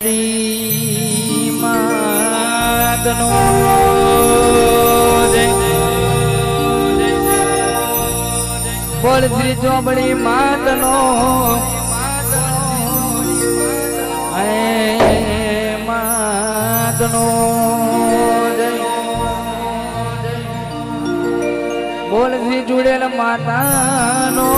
મેલડી માતનો બોલ શ્રી ચોબડી માતનો માતનો બોલ શ્રી જુડેલ માતાનો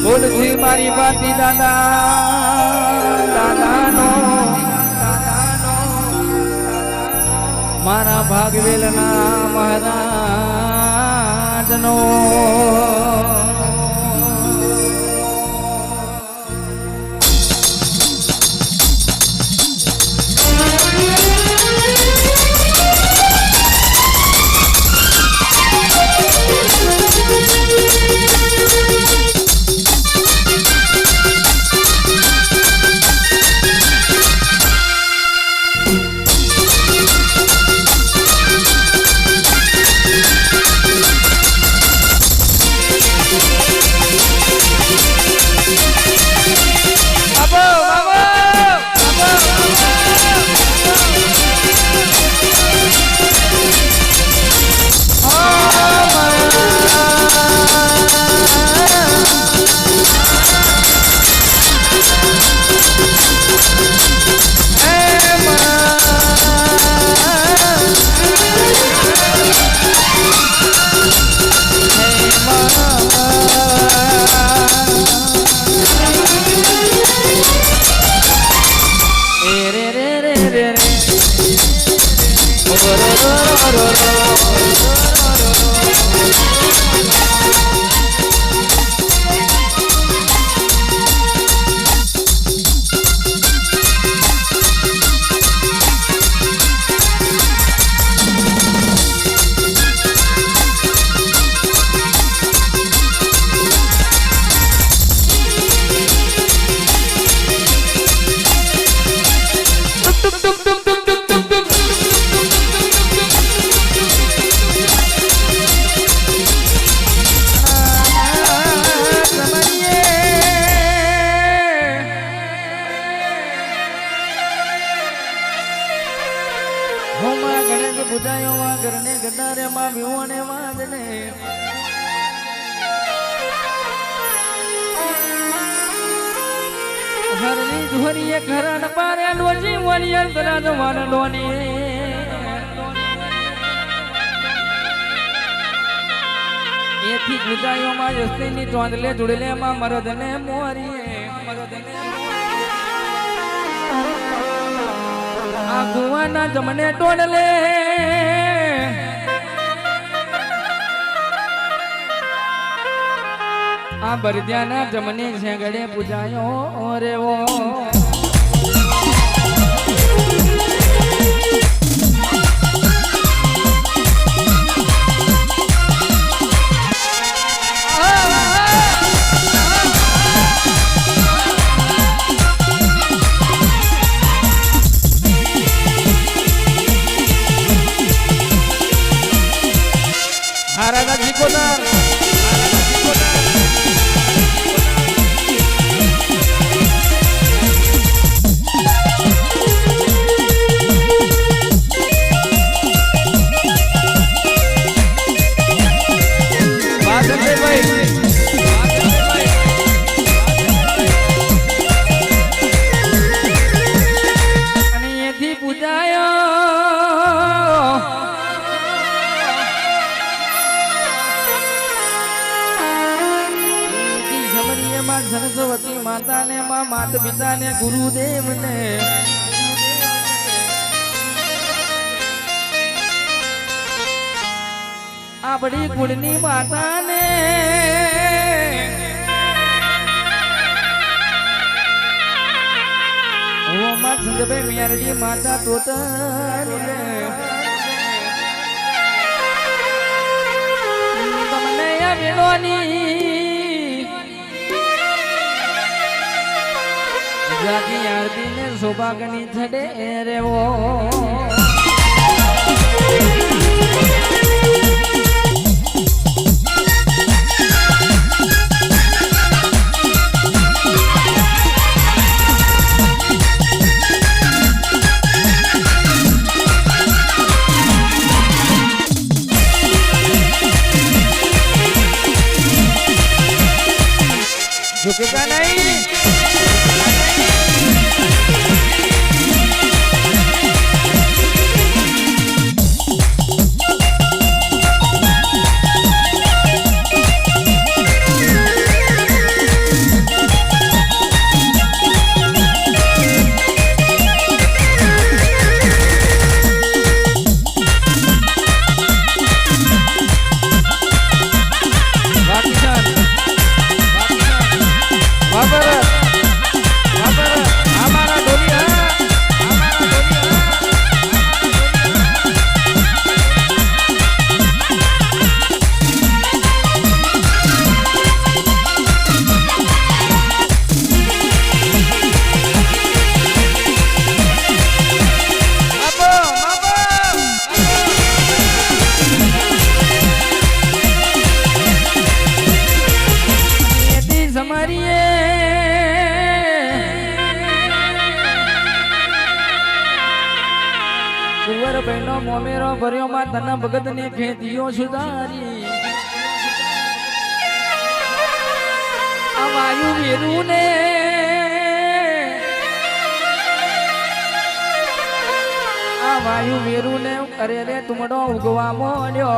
બોલ શ્રી મારી પાટી દાદાનો મારા ભાગવેલના મહારાજનો એથી ગુજાયોમાં યસ્તીની ચોંદલે જોડલે માં મરદને મોરીએ આ ગુવાના જમને ટોડલે આ બરદ્યાના જમને ઝેંગડે પૂજાયો રેવો સરસ્વતી માતાને માં માત પિતાને ગુરુદેવને આપણી કુળની માતાને ઓ માં સંજભાઈ મેરડી માતા તોતરને તમને આ વેળોની જાતી આરતી ને સૌભાગ્યની છડે રેવો झुकेगा नहीं। બહેનો મોમેરો ભર્યો માં તના ભગત ને ખેતીઓ સુધારી આ વાયુ વેરું ને આ વાયુ વેરું ને અરે રે તુમડો ઉગવા મોડ્યો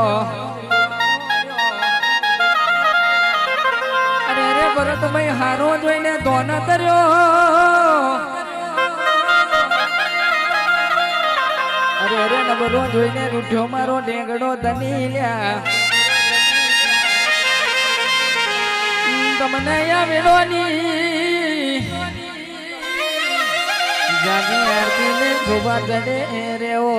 અરે રે ભરત ભાઈ હારો જોઈને દોન કર્યો અરે રે નબરો જોઈને રૂઠ્યો મારો ઢેંગડો ધની લ્યા તમને આવેલોની જાગી આરતી ને શોભા ચડે રેવો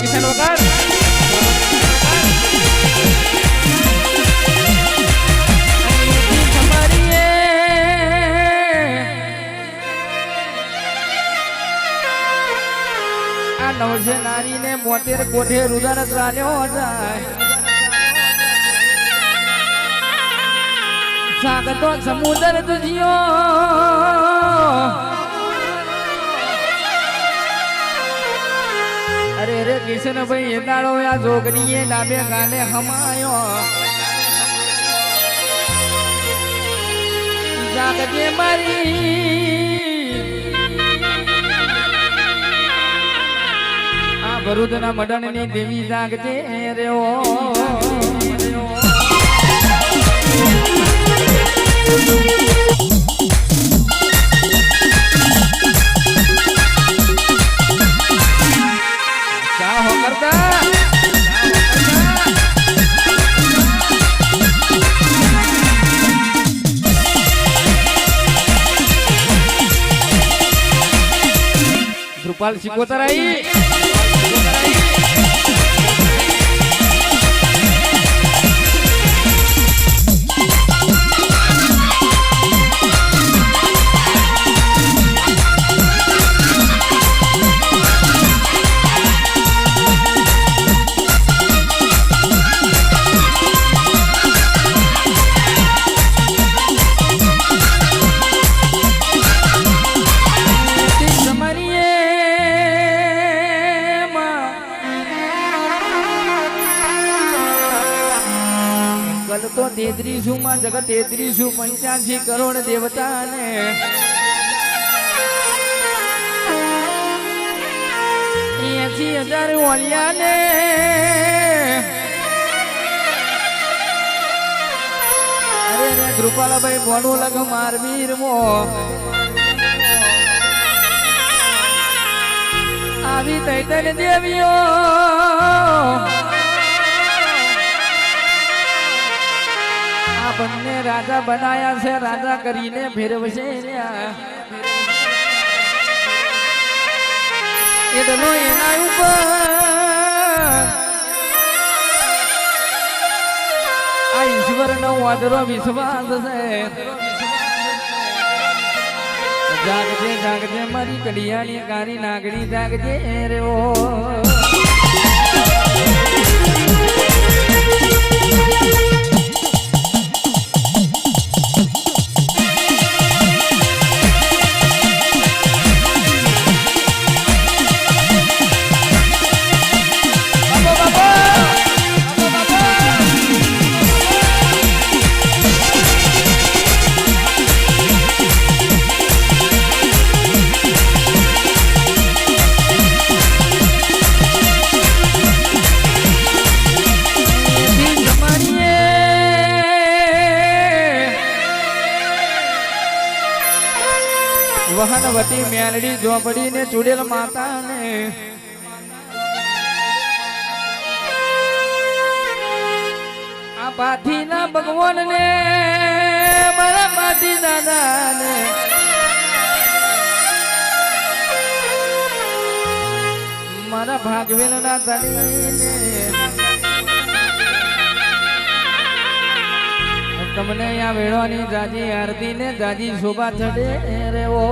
કિશન વગર આ નવસે નારી ને 72 કોઠે રુદન ચાલ્યો જાય સાગતો સમુદ્ર તુજ્યો અરે રે કિશન ભાઈ એ દાડો આ જોગની એ ડાબે ગાલે હમાયો જાગજે મારી આ ભરૂદના મડણની દેવી જાગજે રેઓ ધ્રુપાલ સિકોતર આવી તો 33 માં જગત 33 85 કરોડ દેવતા ને 80,000 ઓલિયા ને અરે રે કૃપાલાભાઈ મોડું લગ મારવીર મો આવી તૈતન દેવીઓ આ બંને રાજા બનાયા છે રાજા કરીને ફેરવશે એટલો એના ઉપર આ ઈશ્વર નો વાદરો વિશ્વાસ છે જાગજે જાગજે મારી કડિયાની કારી નાગણી જાગજે રે ઓ વહનવતી મેલડી ઝોપડી ને ચૂડેલ માતા ને આ પાથી ના ભગવાન ને મારા પાથી દાદા ને મારા ભાગવેલ ના ધણી ને તમને આ વેળવાની જાજી આરતી ને જાજી શોભા ચડે રે ઓ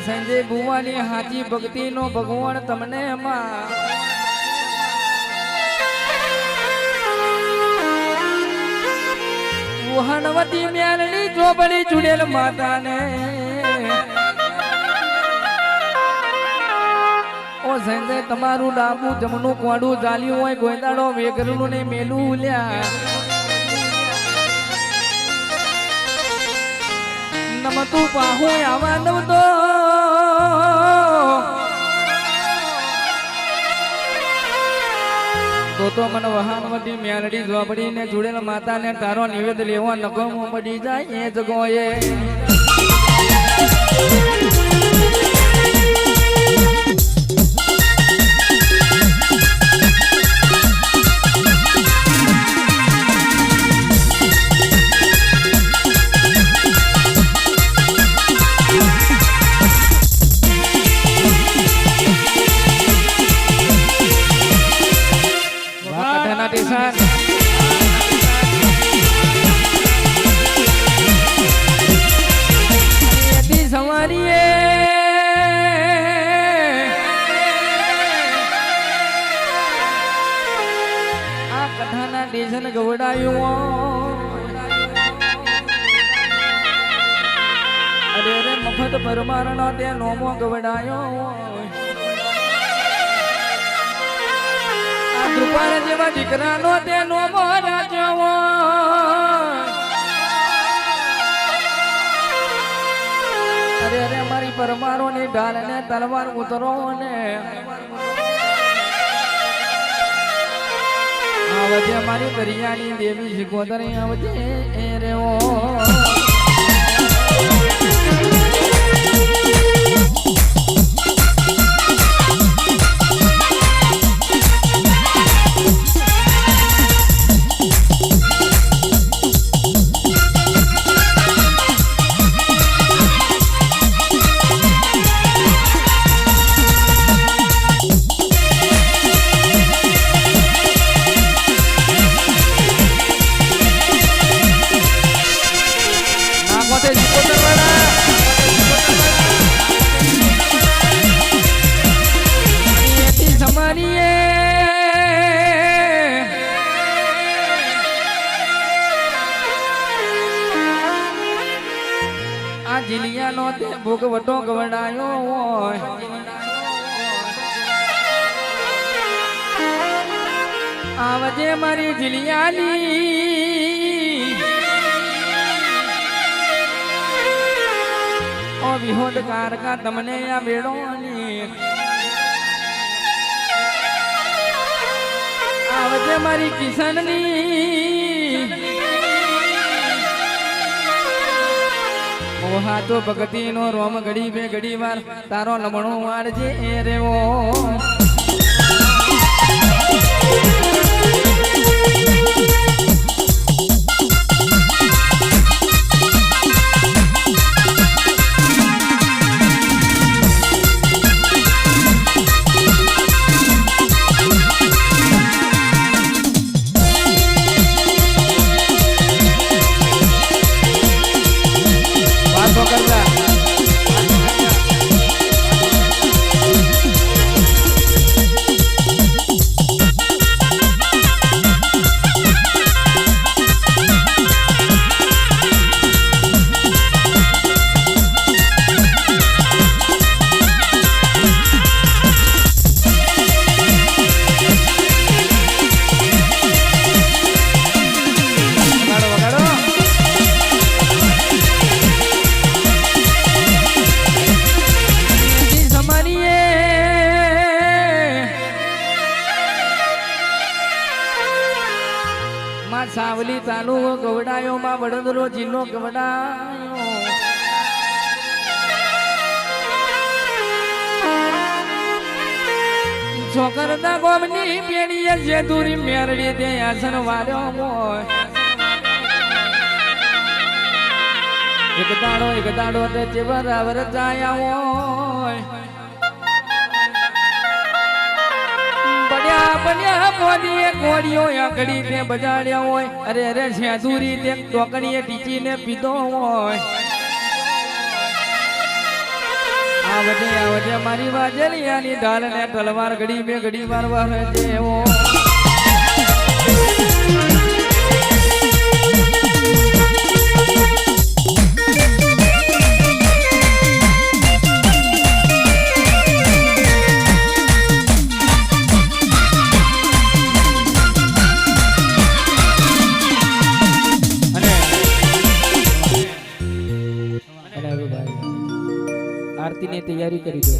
સંજય ભુવાની હાજી ભક્તિ નો ભગવાન તમને વહનવતી મેલડી ઝોપડી ચૂડેલ માતા ને ઓ સંજય તમારું ડાબુ જમણું કોડું ચાલ્યું હોય ગોયદાડો વેગરનું ને મેલું લ્યા નમતું પાહુ આવા દઉં તો મને વહાણવટી મેલડી ઝોપડી ને જોડેલ માતા ને તારો નિવેદ લેવા નકો મળી જાય એ જગોએ સવારીએ વિહોત પરમારનો તે નોમો ગવડાયો આ કૃપાળ જેવા દીકરાનો તે નોમો રાખ્યો અરે અરે મારી પરમારો ની ઢાલ ને તલવાર ઉતરો ને આવજે મારી દરિયાની દેવી શિકોતરી આવજે રે ઓ જીલિયાનો તે ભોગવટો ગવડાયો હોય આવજે મારી જીલિયાની ઓ વિહોદ કારકા તમને આ બેડોની આવજે મારી કિશનની ઓહા તો ભક્તિ નો રોમ ઘડી બે ઘડી વાર તારો લમણો વાળજે રેવો સાવલી તાલુકો ગવડાયો માં વડોદરો જિલ્લો ગવડાયો છોકરદા ગોમની પેણીએ જે દૂરી મેરડી તે આસન વાર્યો મોય એક દાડો તે ચેવર આવર જાયા હોય બન્યા મોદીએ કોડીઓ આકડી તે બજાડ્યા હોય અરે અરે શેદુરી તે ટોકણીએ ટીચીને પીધો હોય આવજે મારી વાજલિયાની ઢાલ ને તલવાર ઘડી બે ઘડી વાર વાહે જેવો આરતી ની તૈયારી કરી દો